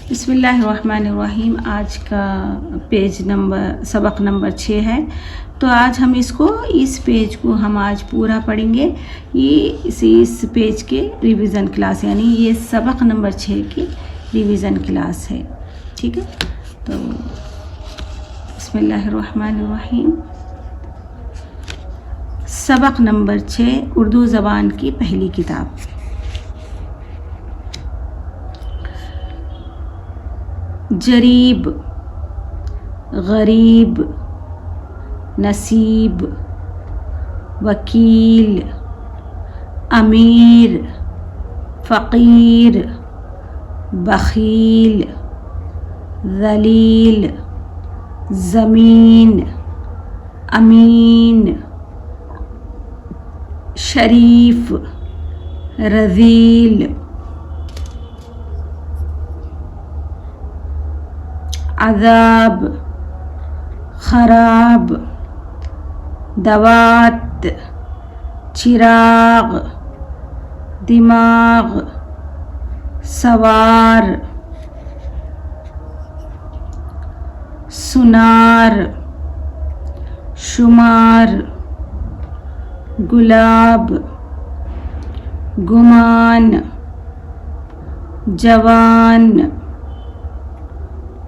बिस्मिल्लाहिर्रहमानिर्रहीम। आज का सबक नंबर 6 है। तो आज हम इस पेज को हम आज पूरा पढ़ेंगे। ये इस पेज के रिवीज़न क्लास, यानी ये सबक नंबर 6 की रिवीज़न क्लास है। ठीक है, तो बिस्मिल्लाहिर्रहमानिर्रहीम। सबक नंबर 6 उर्दू ज़बान की पहली किताब। जरीब, गरीब, नसीब, वकील, अमीर, फ़कीर, बख़ील, ज़लील, ज़मीन, अमीन, शरीफ, रज़ील, अज़ाब, ख़राब, दवात, चिराग, दिमाग, सवार, सुनार, शुमार, गुलाब, गुमान, जवान,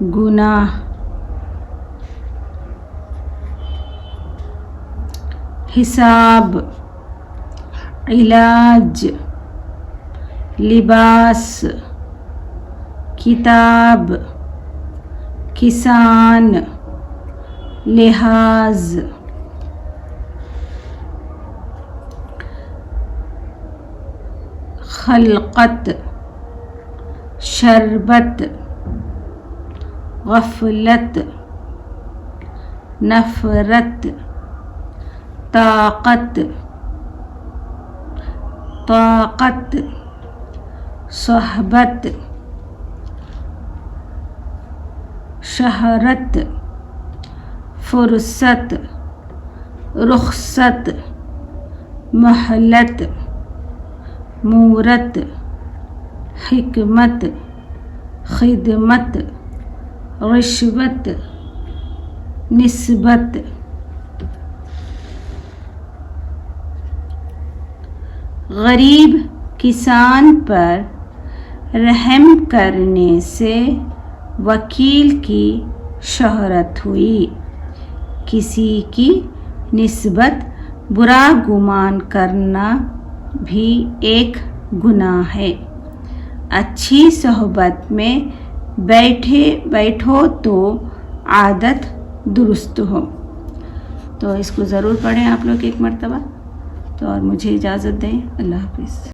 गुनाह। हिसाब, इलाज, लिबास, किताब, किसान, लिहाज। खलक़त, शरबत, गफलत, नफ़रत, ताक़त, ताक़त, सोहबत, शहरत, फ़ुरसत, रुख़सत, मोहलत, मूरत, हिकमत, खिदमत, रिश्वत, निस्बत। गरीब किसान पर रहम करने से वकील की शोहरत हुई। किसी की निस्बत बुरा गुमान करना भी एक गुनाह है। अच्छी सोहबत में बैठो तो आदत दुरुस्त हो। तो इसको ज़रूर पढ़ें आप लोग एक मरतबा। तो और मुझे इजाज़त दें। अल्लाह हाफ़िज़।